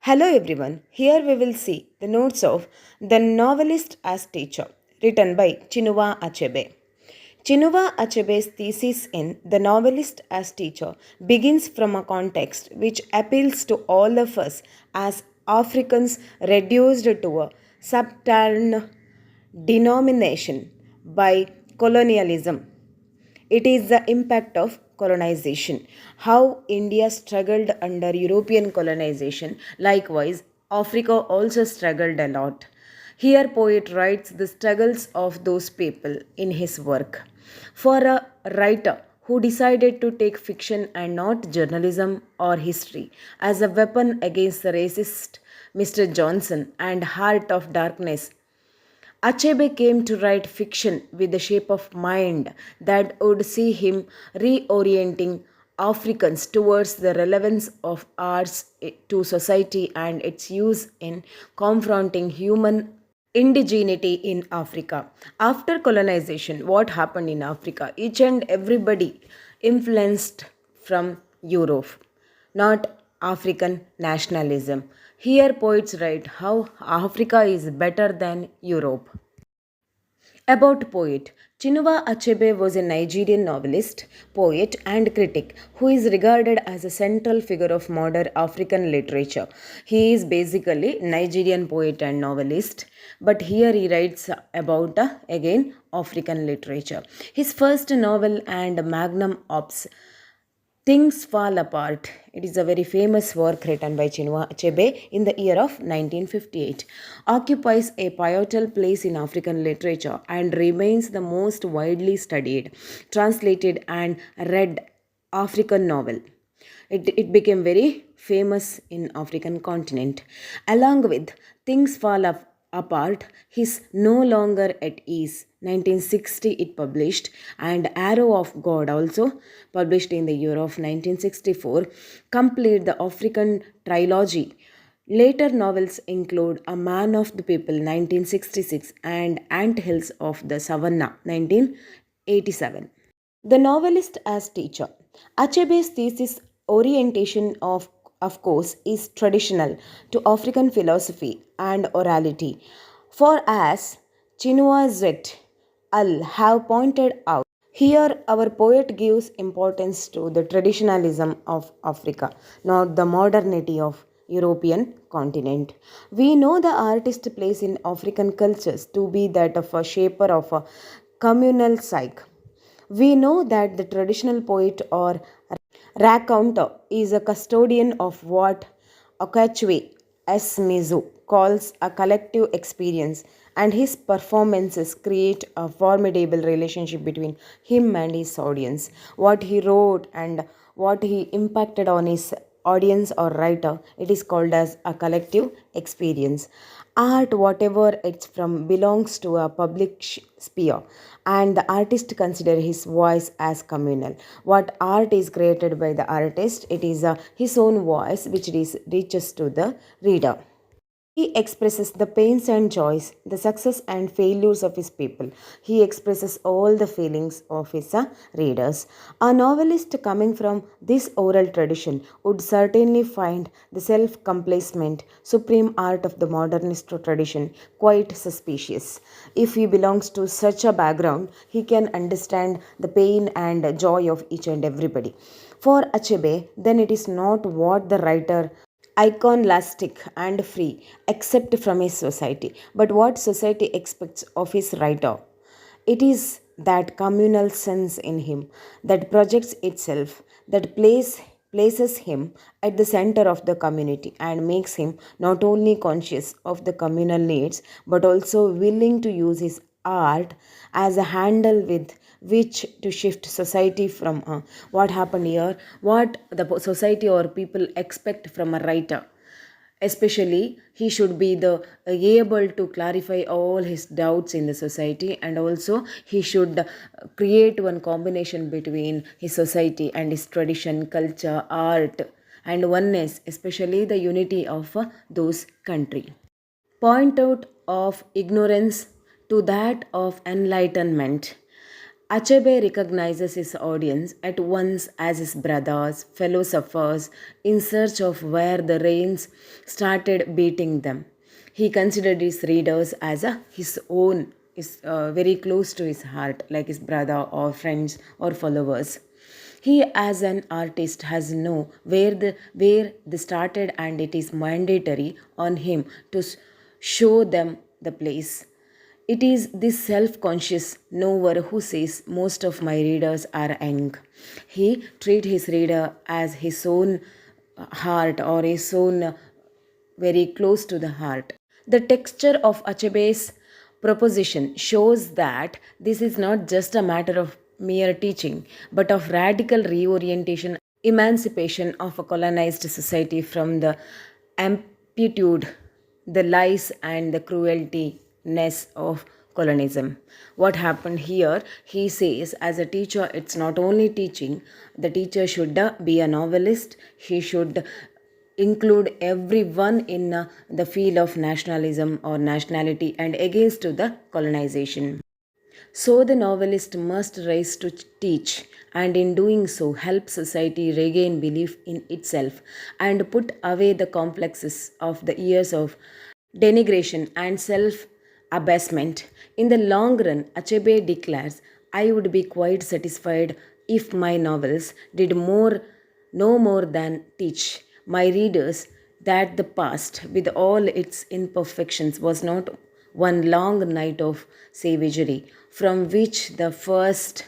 Hello everyone, here we will see the notes of The Novelist as Teacher, written by Chinua Achebe. Chinua Achebe's thesis in The Novelist as Teacher begins from a context which appeals to all of us as Africans reduced to a subaltern denomination by colonialism. It is the impact of colonization. How India struggled under European colonization. Likewise, Africa also struggled a lot. Here, poet writes the struggles of those people in his work. For a writer who decided to take fiction and not journalism or history as a weapon against the racist Mr. Johnson and Heart of Darkness, Achebe came to write fiction with the shape of mind that would see him reorienting Africans towards the relevance of arts to society and its use in confronting human indigeneity in Africa. After colonization, what happened in Africa? Each and everybody influenced from Europe, not African nationalism. Here, poets write how Africa is better than Europe. About poet, Chinua Achebe was a Nigerian novelist, poet, and critic who is regarded as a central figure of modern African literature. He is basically Nigerian poet and novelist, but here he writes about again African literature. His first novel and magnum opus, Things Fall Apart. It is a very famous work written by Chinua Achebe in the year of 1958. Occupies a pivotal place in African literature and remains the most widely studied, translated, and read African novel. It became very famous in African continent. Along with Apart, he's no longer at ease. 1960 it published, and Arrow of God also published in the year of 1964 complete the African trilogy. Later novels include A Man of the People 1966 and Ant Hills of the Savannah 1987. The novelist as teacher. Achebe's thesis orientation of course is traditional to African philosophy and orality. For as Chinua Zet Al have pointed out, here our poet gives importance to the traditionalism of Africa, not the modernity of European continent. We know the artist place in African cultures to be that of a shaper of a communal psyche. We know that the traditional poet or raconteur is a custodian of what Okachwe S. Mizu calls a collective experience, and his performances create a formidable relationship between him and his audience. What he wrote and what he impacted on his audience or writer, it is called as a collective experience. Art, whatever it's from, belongs to a public sphere, and the artist consider his voice as communal. What art is created by the artist, it is his own voice which reaches to the reader. He expresses the pains and joys, the success and failures of his people. He expresses all the feelings of his readers. A novelist coming from this oral tradition would certainly find the self complacent, supreme art of the modernist tradition quite suspicious. If he belongs to such a background, he can understand the pain and joy of each and everybody. For Achebe, then it is not what the writer iconlastic and free except from his society, but what society expects of his writer. It is that communal sense in him that projects itself, that places him at the center of the community and makes him not only conscious of the communal needs but also willing to use his art as a handle with which to shift society from what happened here, what the society or people expect from a writer. Especially he should be the able to clarify all his doubts in the society, and also he should create one combination between his society and his tradition, culture, art, and oneness, especially the unity of those country. Point out of ignorance to that of enlightenment. Achebe recognizes his audience at once as his brothers, fellow sufferers, in search of where the rains started beating them. He considered his readers as his own, very close to his heart, like his brother or friends or followers. He, as an artist, has know where they started, and it is mandatory on him to show them the place. It is this self conscious knower who says most of my readers are young. He treats his reader as his own heart or his own very close to the heart. The texture of Achebe's proposition shows that this is not just a matter of mere teaching, but of radical reorientation, emancipation of a colonized society from the amplitude, the lies, and the cruelty-ness of colonialism. What happened here? He says, as a teacher, it's not only teaching, the teacher should be a novelist, he should include everyone in the field of nationalism or nationality and against to the colonization. So the novelist must rise to teach, and in doing so, help society regain belief in itself and put away the complexes of the years of denigration and self abasement. In the long run, Achebe declares, I would be quite satisfied if my novels did no more than teach my readers that the past, with all its imperfections, was not one long night of savagery from which the first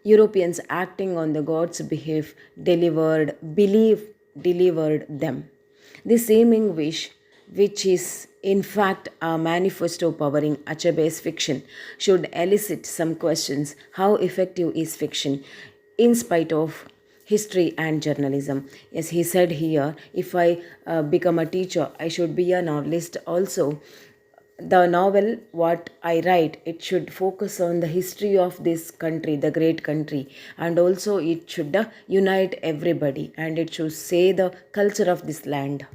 Europeans acting on the God's behalf delivered them. The same English, which is in fact a manifesto powering Achebe's fiction, should elicit some questions. How effective is fiction in spite of history and journalism? Yes, he said here, if I become a teacher, I should be a novelist also. The novel what I write, it should focus on the history of this country, the great country, and also it should unite everybody, and it should say the culture of this land.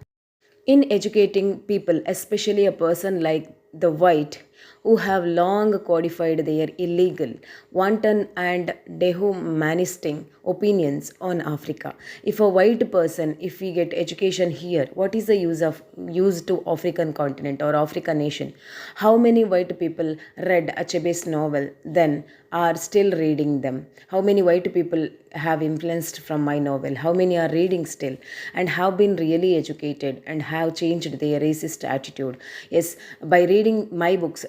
In educating people, especially a person like the white, who have long codified their illegal, wanton, and dehumanizing opinions on Africa. If a white person, if we get education here, what is the use to African continent or African nation? How many white people read Achebe's novel then are still reading them? How many white people have influenced from my novel? How many are reading still and have been really educated and have changed their racist attitude? Yes, by reading my books,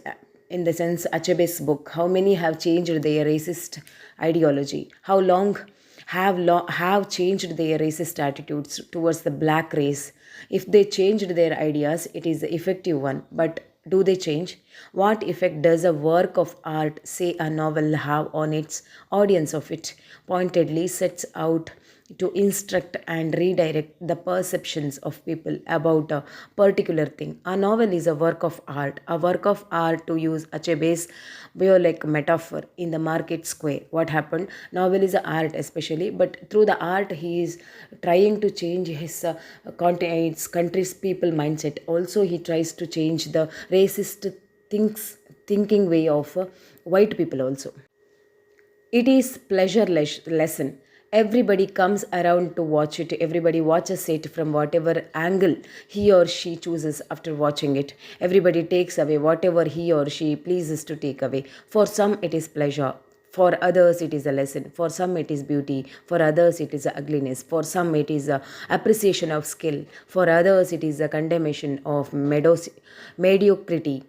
in the sense Achebe's book, how many have changed their racist ideology? How long have changed their racist attitudes towards the black race? If they changed their ideas, it is the effective one. But do they change? What effect does a work of art, say a novel, have on its audience of it? Pointedly sets out to instruct and redirect the perceptions of people about a particular thing. A novel is a work of art, to use Achebe's biolic metaphor in the market square. What happened? Novel is a art especially, but through the art he is trying to change his country's people mindset. Also he tries to change the racist thinking way of white people also. It is pleasure lesson. Everybody comes around to watch it. Everybody watches it from whatever angle he or she chooses after watching it. Everybody takes away whatever he or she pleases to take away. For some it is pleasure. For others it is a lesson. For some it is beauty. For others it is a ugliness. For some it is a appreciation of skill. For others it is a condemnation of mediocrity.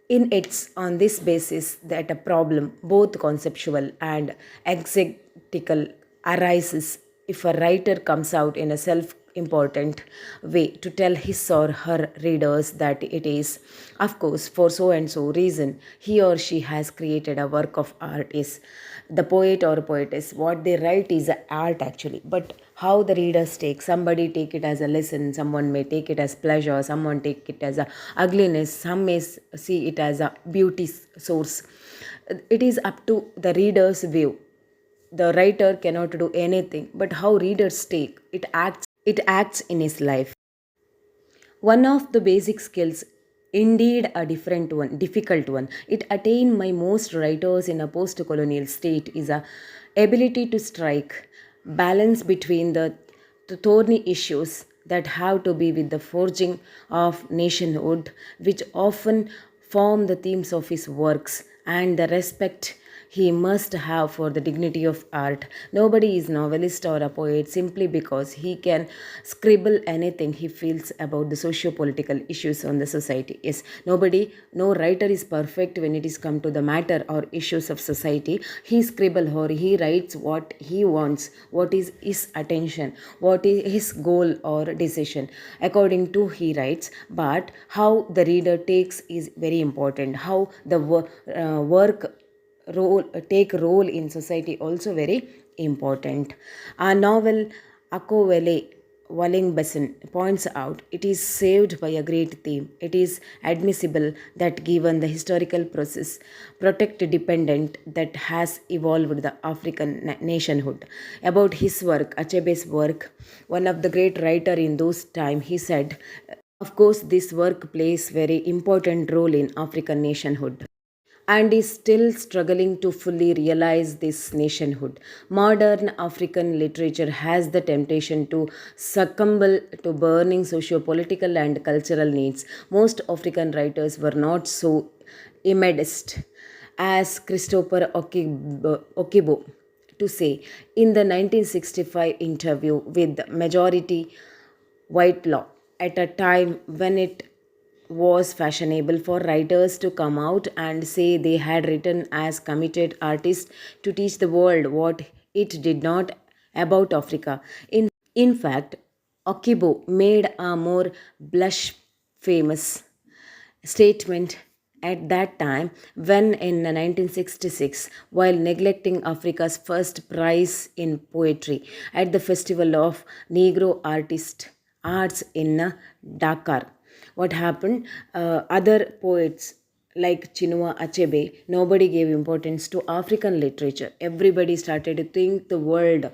In its on this basis that a problem, both conceptual and exegetical, arises if a writer comes out in a self-important way to tell his or her readers that it is, of course, for so and so reason he or she has created a work of art. Is the poet or poetess, what they write is art actually, but how the readers take, somebody take it as a lesson, someone may take it as pleasure, someone take it as a ugliness, some may see it as a beauty source. It is up to the reader's view. The writer cannot do anything, but how readers take it acts in his life. One of the basic skills indeed a difficult one. It attained by most writers in a post-colonial state is a ability to strike balance between the thorny issues that have to be with the forging of nationhood, which often form the themes of his works, and the respect he must have for the dignity of art. Nobody is novelist or a poet simply because he can scribble anything he feels about the socio-political issues on the society. Yes, no writer is perfect when it is come to the matter or issues of society. He scribble or he writes what he wants, what is his attention, what is his goal or decision. According to he writes, but how the reader takes is very important. How the work role in society also very important. Our novel Akowele Walling-Besson points out it is saved by a great theme. It is admissible that given the historical process protect dependent that has evolved the African nationhood. About his work, Achebe's work, one of the great writer in those time, he said, of course, this work plays very important role in African nationhood and is still struggling to fully realize this nationhood. Modern African literature has the temptation to succumb to burning socio-political and cultural needs. Most African writers were not so immediate as Christopher Okibo to say in the 1965 interview with Majority White Law at a time when it was fashionable for writers to come out and say they had written as committed artists to teach the world what it did not about Africa. In fact, Okibo made a more blush famous statement at that time when in 1966, while neglecting Africa's first prize in poetry at the Festival of Negro Arts in Dakar. What happened? Other poets like Chinua Achebe, nobody gave importance to African literature. Everybody started to think the world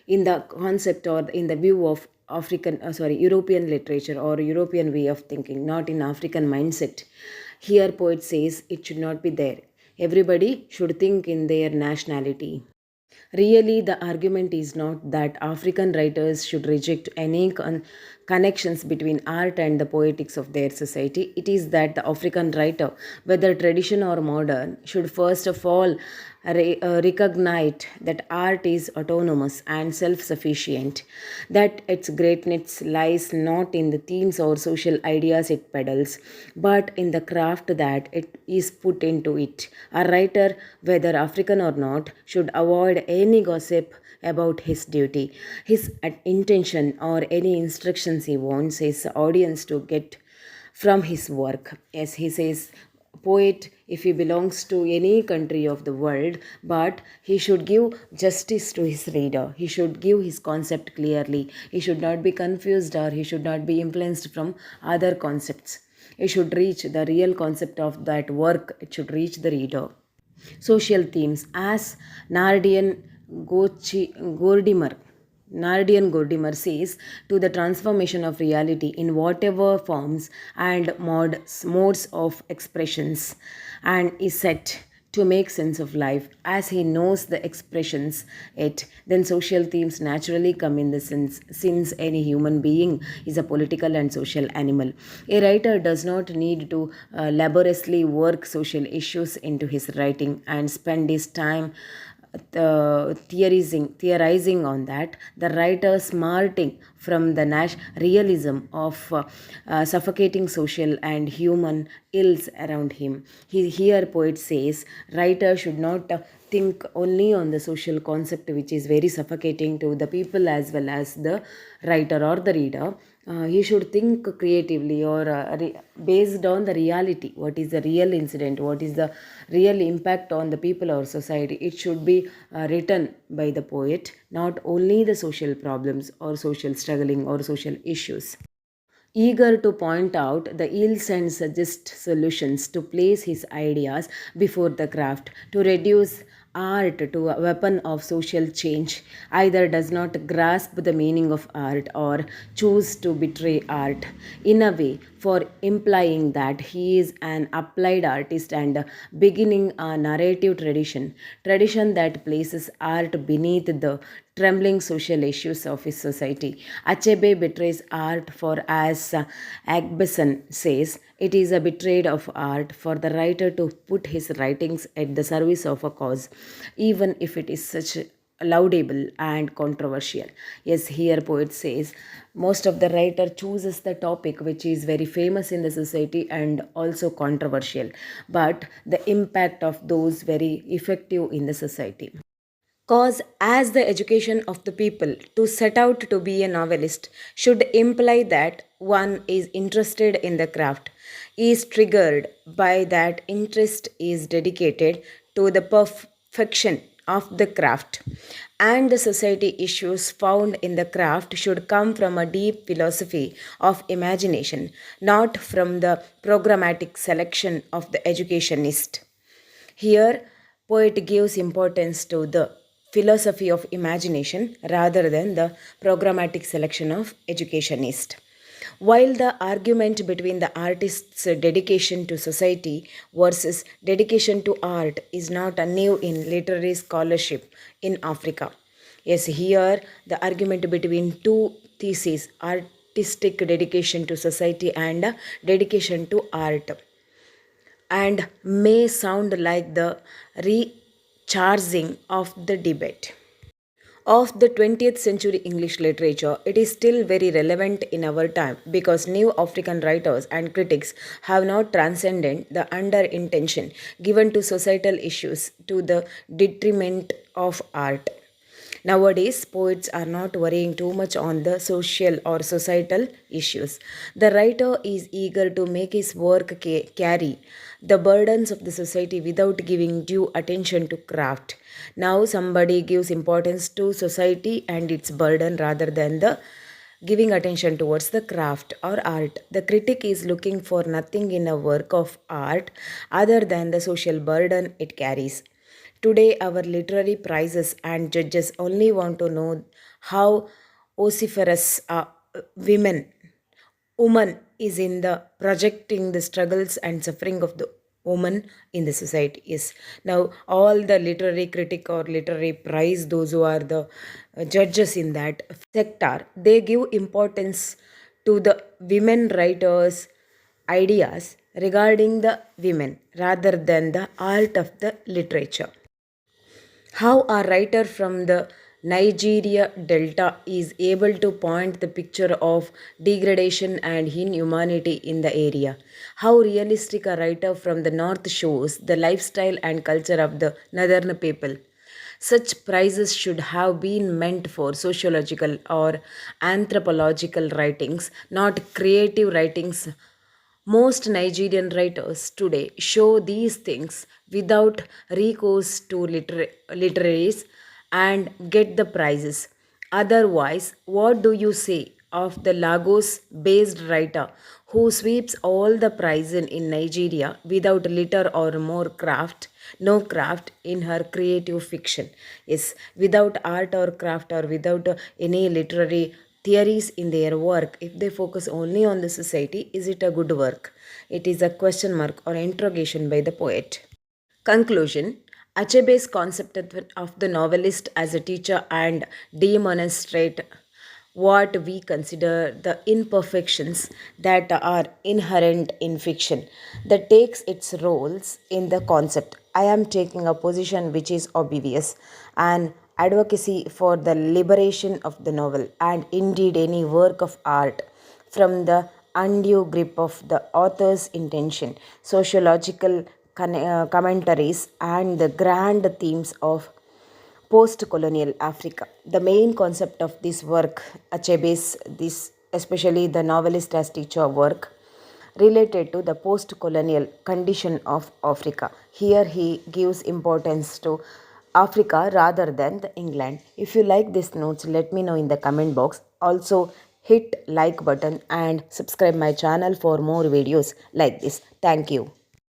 in the concept or in the view of European literature or European way of thinking, not in African mindset. Here, poet says it should not be there. Everybody should think in their nationality. Really, the argument is not that African writers should reject any connections between art and the poetics of their society. It is that the African writer, whether tradition or modern, should first of all recognize that art is autonomous and self sufficient, that its greatness lies not in the themes or social ideas it peddles, but in the craft that it is put into it. A writer, whether African or not, should avoid any gossip about his duty, his intention, or any instructions he wants his audience to get from his work. As he says, poet if he belongs to any country of the world, but he should give justice to his reader. He should give his concept clearly. He should not be confused or he should not be influenced from other concepts. It should reach the real concept of that work. It should reach the reader. Social themes as Gordimer Nardian Gordimer says to the transformation of reality in whatever forms and modes of expressions and is set to make sense of life as he knows the expressions it, then social themes naturally come in the sense since any human being is a political and social animal. A writer does not need to laboriously work social issues into his writing and spend his time theorizing on that. The writer smarting from the realism of suffocating social and human ills around him. Here poet says writer should not think only on the social concept which is very suffocating to the people as well as the writer or the reader. He should think creatively or based on the reality. What is the real incident? What is the real impact on the people or society? It should be written by the poet, not only the social problems or social struggling or social issues. Eager to point out the ills and suggest solutions to place his ideas before the craft, to reduce art to a weapon of social change, either does not grasp the meaning of art or choose to betray art. In a way, for implying that he is an applied artist and beginning a narrative tradition that places art beneath the trembling social issues of his society. Achebe betrays art for, as Agbeson says, it is a betrayal of art for the writer to put his writings at the service of a cause, even if it is such laudable and controversial. Yes, here poet says most of the writer chooses the topic which is very famous in the society and also controversial, but the impact of those very effective in the society. Cause as the education of the people to set out to be a novelist should imply that one is interested in the craft, is triggered by that interest, is dedicated to the perfection of the craft, and the society issues found in the craft should come from a deep philosophy of imagination, not from the programmatic selection of the educationist. Here, poet gives importance to the philosophy of imagination rather than the programmatic selection of educationist. While the argument between the artist's dedication to society versus dedication to art is not a new in literary scholarship in Africa. Yes, here the argument between two theses, artistic dedication to society and dedication to art, and may sound like the recharging of the debate of the 20th century English literature. It is still very relevant in our time because new African writers and critics have not transcended the under intention given to societal issues to the detriment of art. Nowadays, poets are not worrying too much on the social or societal issues. The writer is eager to make his work carry the burdens of the society without giving due attention to craft. Now, somebody gives importance to society and its burden rather than the giving attention towards the craft or art. The critic is looking for nothing in a work of art other than the social burden it carries. Today, our literary prizes and judges only want to know how vociferous a women woman is in the projecting the struggles and suffering of the woman in the society. Yes, now all the literary critic or literary prize, those who are the judges in that sector, they give importance to the women writers ideas regarding the women rather than the art of the literature. How a writer from the Nigeria Delta is able to point the picture of degradation and inhumanity in the area. How realistic a writer from the north shows the lifestyle and culture of the northern people. Such prizes should have been meant for sociological or anthropological writings, not creative writings. Most Nigerian writers today show these things without recourse to literaries and get the prizes. Otherwise, what do you say of the Lagos based writer who sweeps all the prizes in Nigeria without litter or more craft? No craft in her creative fiction. Yes, without art or craft or without any literary theories in their work, if they focus only on the society, is it a good work? It is a question mark or interrogation by the poet. Conclusion. Achebe's concept of the novelist as a teacher and demonstrate what we consider the imperfections that are inherent in fiction that takes its roles in the concept. I am taking a position which is obvious and advocacy for the liberation of the novel and indeed any work of art from the undue grip of the author's intention, sociological commentaries, and the grand themes of post colonial Africa. The main concept of this work, Achebe's, this especially the novelist as teacher work, related to the post colonial condition of Africa. Here he gives importance to Africa rather than the England. If you like these notes, let me know in the comment box. Also, hit like button and subscribe my channel for more videos like this. Thank you.